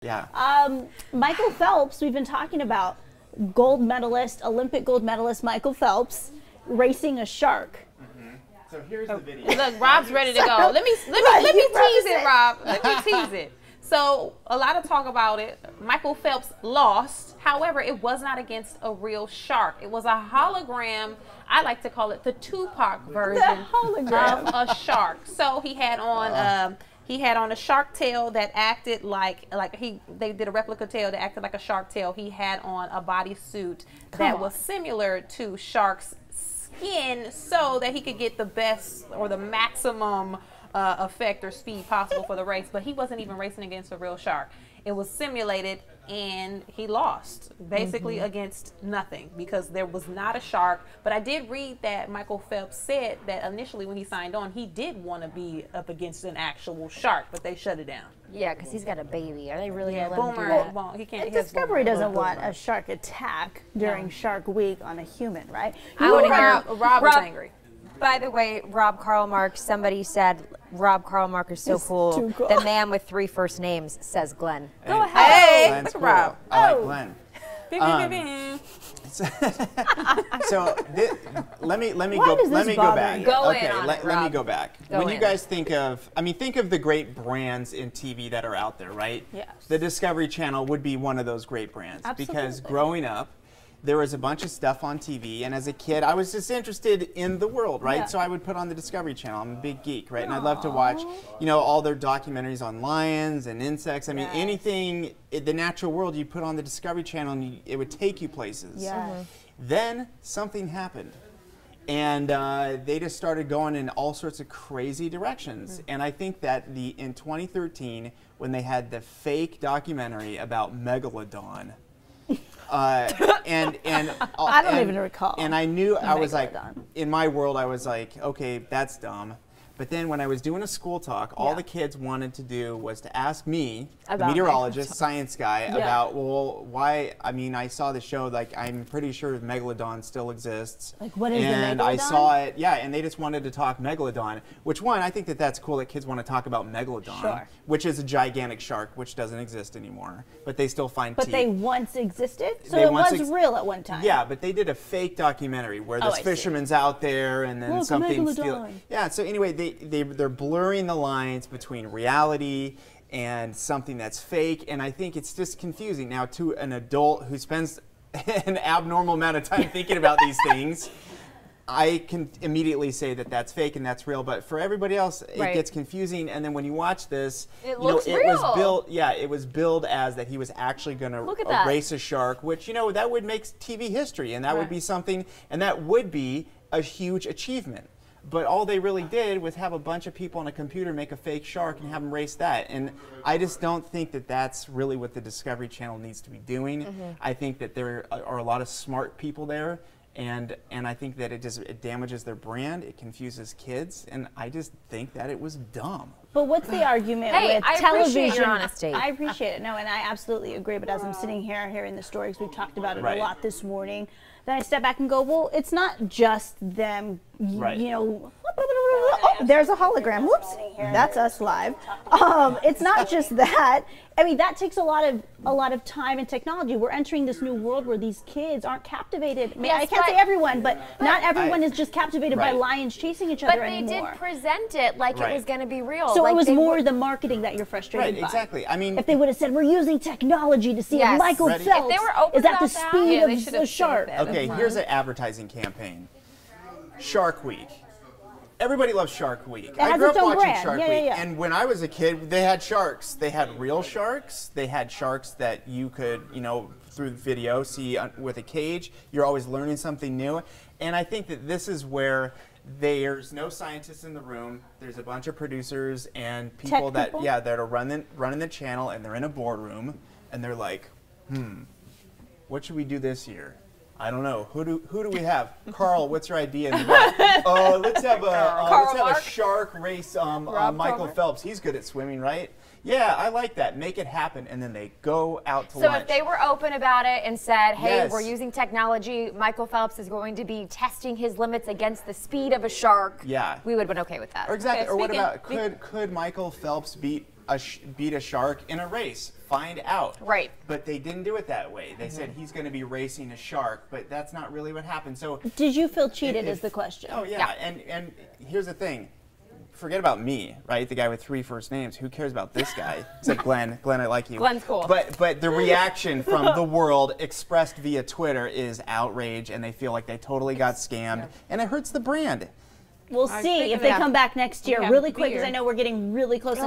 Yeah. Michael Phelps, we've been talking about gold medalist, Olympic gold medalist Michael Phelps racing a shark. So here's the video. Look, Rob's ready to go. Let me tease it, Rob. Let me tease it. So a lot of talk about it. Michael Phelps lost. However, it was not against a real shark. It was a hologram. I like to call it the Tupac version of a shark. So he had on a shark tail that acted like they did a replica tail that acted like a shark tail. He had on a bodysuit that was similar to sharks' skin, so that he could get the best or the maximum effect or speed possible for the race. But he wasn't even racing against a real shark. It was simulated, and he lost basically against nothing because there was not a shark. But I did read that Michael Phelps said that initially when he signed on, he did want to be up against an actual shark, but they shut it down. Yeah, because he's got a baby. Are they really going to let him do Boomer that? won't. He can't. And Discovery doesn't want a shark attack during Shark Week on a human, right? I want to hear Rob was angry. By the way, Rob Karl Marx, somebody said Rob Karl Marx is so cool. The man with 3 first names, says Glenn. Go ahead. Hey, Glenn's look cool. at Rob. I like Glenn. So let me go back. Let me go back. When you guys think of, think of the great brands in TV that are out there, right? Yes. The Discovery Channel would be one of those great brands. Absolutely. Because growing up, there was a bunch of stuff on TV, and as a kid, I was just interested in the world, right? Yeah. So I would put on the Discovery Channel. I'm a big geek, right? And I'd love to watch, all their documentaries on lions and insects. Anything in the natural world, you put on the Discovery Channel, and it would take you places. Yeah. Then something happened, and they just started going in all sorts of crazy directions. And I think that in 2013, when they had the fake documentary about Megalodon, I don't even recall. And I knew, I was like, in my world, I was like, okay, that's dumb. But then when I was doing a school talk, all the kids wanted to do was to ask me, the meteorologist, science guy, about, well, why, I saw the show, like, I'm pretty sure Megalodon still exists. Like, what is and the Megalodon? I saw it, and they just wanted to talk Megalodon, which I think that's cool that kids want to talk about Megalodon, which is a gigantic shark, which doesn't exist anymore, but they still find teeth. But they once existed? So it was real at one time? Yeah, but they did a fake documentary where this fisherman's out there and then something stealing. Yeah, so anyway, they're blurring the lines between reality and something that's fake, and I think it's just confusing. Now, to an adult who spends an abnormal amount of time thinking about these things, I can immediately say that that's fake and that's real, but for everybody else, it gets confusing. And then when you watch this, it was built. Yeah, it was billed as that he was actually going to race a shark, which that would make TV history, and that would be something, and that would be a huge achievement. But all they really did was have a bunch of people on a computer make a fake shark and have them race that. And I just don't think that that's really what the Discovery Channel needs to be doing. I think that there are a lot of smart people there. And I think that it damages their brand, it confuses kids, and I just think that it was dumb. But what's the argument with I television? Appreciate your honesty. I appreciate it. No, and I absolutely agree. But as I'm sitting here hearing the stories, we've talked about it a lot this morning, then I step back and go, well, it's not just them, oh, there's a hologram. Whoops, that's us live. It's not just that. That takes a lot of time and technology. We're entering this new world where these kids aren't captivated. I can't say everyone, but not everyone is just captivated by lions chasing each other anymore. But they did present it like it was going to be real. So it was more the marketing that you're frustrated by. Right, exactly. If they would have said, we're using technology to see if Michael Phelps is at the speed of the shark. Okay, here's an advertising campaign. Shark Week. Everybody loves Shark Week. I grew up watching Shark Week, and when I was a kid, they had sharks. They had real sharks. They had sharks that you could, through the video, see with a cage. You're always learning something new. And I think that this is where there's no scientists in the room. There's a bunch of producers and people that are running the channel, and they're in a boardroom, and they're like, what should we do this year? I don't know. Who do we have? Carl, what's your idea? Let's have a shark race. Michael Phelps. He's good at swimming, right? Yeah, I like that. Make it happen, and then they go out to lunch. So if they were open about it and said, "Hey, we're using technology. Michael Phelps is going to be testing his limits against the speed of a shark," we would have been okay with that. Or exactly. Or what about could Michael Phelps beat beat a shark in a race. Find out. Right. But they didn't do it that way. They said he's going to be racing a shark, but that's not really what happened. So did you feel cheated is the question. Oh, yeah. And here's the thing. Forget about me, right? The guy with 3 first names. Who cares about this guy? Except Glenn. Glenn, I like you. Glenn's cool. But the reaction from the world expressed via Twitter is outrage, and they feel like they totally got scammed, and it hurts the brand. We'll see if they come back next year really quick, because I know we're getting really close.